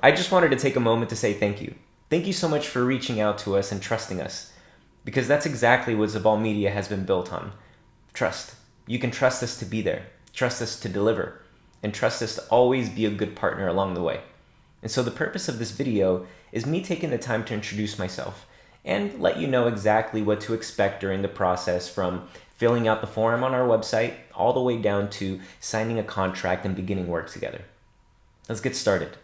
I just wanted to take a moment to say thank you. Thank you so much for reaching out to us and trusting us, because that's exactly what Zabal Media has been built on. Trust. You can trust us to be there, trust us to deliver, and trust us to always be a good partner along the way. And so the purpose of this video is me taking the time to introduce myself and let you know exactly what to expect during the process, from filling out the form on our website all the way down to signing a contract and beginning work together. Let's get started.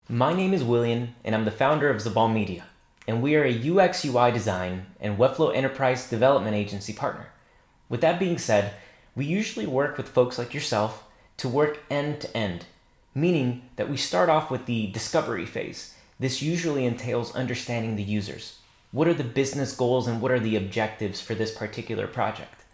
My name is William, and I'm the founder of Zabal Media, and we are a UX UI design and Webflow enterprise development agency partner. With that being said, we usually work with folks like yourself to work end to end, meaning that we start off with the discovery phase. This usually entails understanding the users. What are the business goals and what are the objectives for this particular project?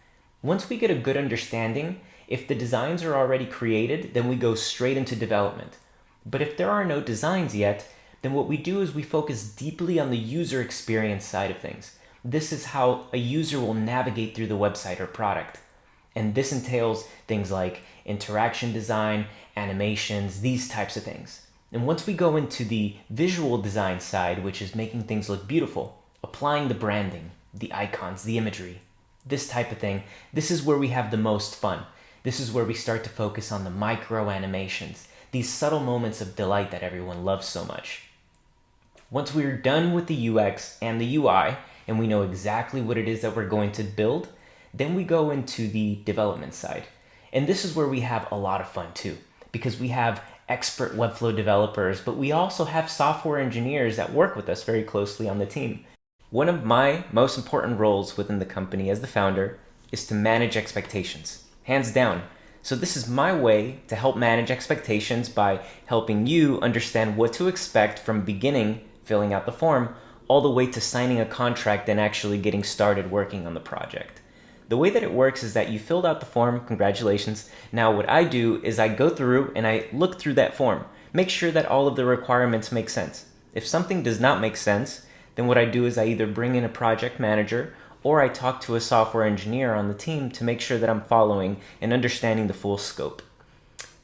Once we get a good understanding, if the designs are already created, then we go straight into development. But if there are no designs yet, then what we do is we focus deeply on the user experience side of things. This is how a user will navigate through the website or product. And this entails things like interaction design, animations, these types of things. And once we go into the visual design side, which is making things look beautiful, applying the branding, the icons, the imagery, this type of thing, this is where we have the most fun. This is where we start to focus on the micro animations, these subtle moments of delight that everyone loves so much. Once we're done with the UX and the UI, and we know exactly what it is that we're going to build, then we go into the development side. And this is where we have a lot of fun too, because we have expert Webflow developers, but we also have software engineers that work with us very closely on the team. One of my most important roles within the company as the founder is to manage expectations, hands down. So this is my way to help manage expectations by helping you understand what to expect from beginning, filling out the form, all the way to signing a contract and actually getting started working on the project. The way that it works is that you filled out the form, congratulations. Now what I do is I go through and I look through that form, make sure that all of the requirements make sense. If something does not make sense, then what I do is I either bring in a project manager or I talk to a software engineer on the team to make sure that I'm following and understanding the full scope.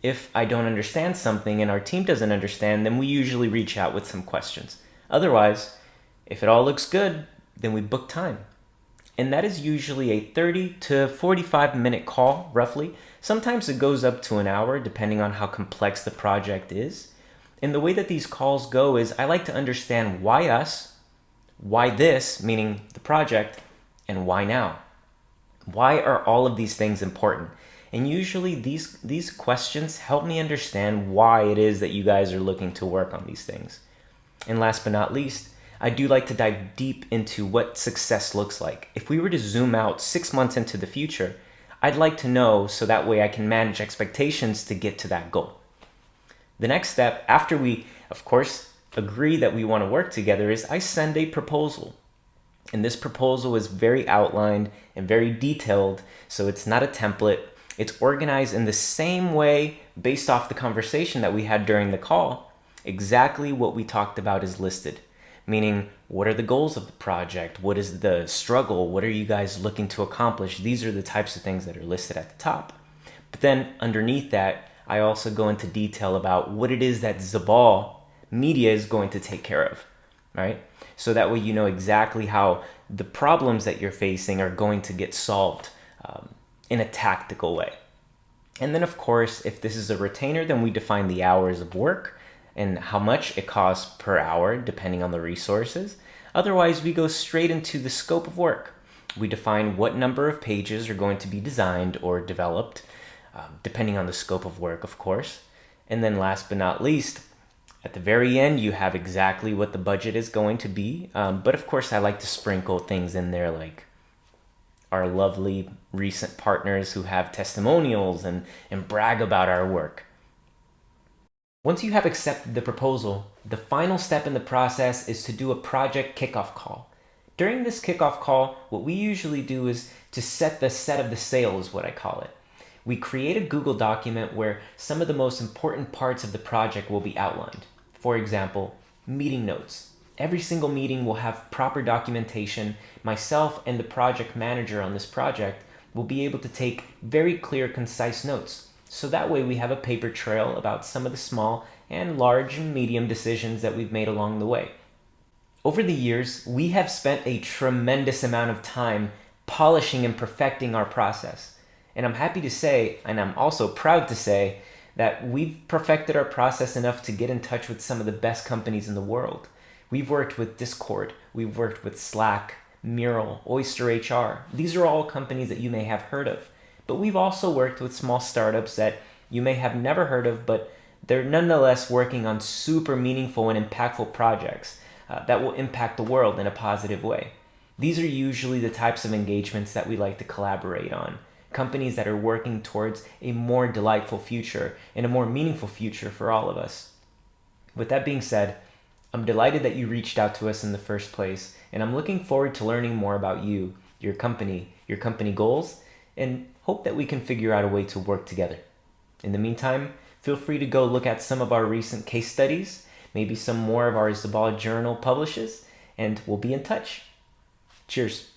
If I don't understand something and our team doesn't understand, then we usually reach out with some questions. Otherwise, if it all looks good, then we book time. And that is usually a 30 to 45 minute call, roughly. Sometimes it goes up to an hour, depending on how complex the project is. And the way that these calls go is I like to understand why us, why this, meaning the project, and why now? Why are all of these things important? And usually these questions help me understand why it is that you guys are looking to work on these things. And last but not least, I do like to dive deep into what success looks like. If we were to zoom out 6 months into the future, I'd like to know so that way I can manage expectations to get to that goal. The next step, after we, of course, agree that we want to work together, is I send a proposal. And this proposal is very outlined and very detailed, so it's not a template. It's organized in the same way based off the conversation that we had during the call. Exactly what we talked about is listed, meaning what are the goals of the project? What is the struggle? What are you guys looking to accomplish? These are the types of things that are listed at the top. But then underneath that, I also go into detail about what it is that Zabal Media is going to take care of, right? So that way you know exactly how the problems that you're facing are going to get solved in a tactical way. And then of course, if this is a retainer, then we define the hours of work and how much it costs per hour, depending on the resources. Otherwise, we go straight into the scope of work. We define what number of pages are going to be designed or developed, depending on the scope of work, of course. And then last but not least, at the very end, you have exactly what the budget is going to be. But of course, I like to sprinkle things in there like our lovely recent partners who have testimonials and brag about our work. Once you have accepted the proposal, the final step in the process is to do a project kickoff call. During this kickoff call, what we usually do is to set the sail is what I call it. We create a Google document where some of the most important parts of the project will be outlined. For example, meeting notes. Every single meeting will have proper documentation. Myself and the project manager on this project we'll be able to take very clear, concise notes. So that way we have a paper trail about some of the small and large and medium decisions that we've made along the way. Over the years, we have spent a tremendous amount of time polishing and perfecting our process. And I'm happy to say, and I'm also proud to say, that we've perfected our process enough to get in touch with some of the best companies in the world. We've worked with Discord, we've worked with Slack, Mural, Oyster HR. These are all companies that you may have heard of. But we've also worked with small startups that you may have never heard of, but they're nonetheless working on super meaningful and impactful projects that will impact the world in a positive way. These are usually the types of engagements that we like to collaborate on. Companies that are working towards a more delightful future and a more meaningful future for all of us. With that being said, I'm delighted that you reached out to us in the first place, and I'm looking forward to learning more about you, your company goals, and hope that we can figure out a way to work together. In the meantime, feel free to go look at some of our recent case studies, maybe some more of our Zabal Journal publishes, and we'll be in touch. Cheers.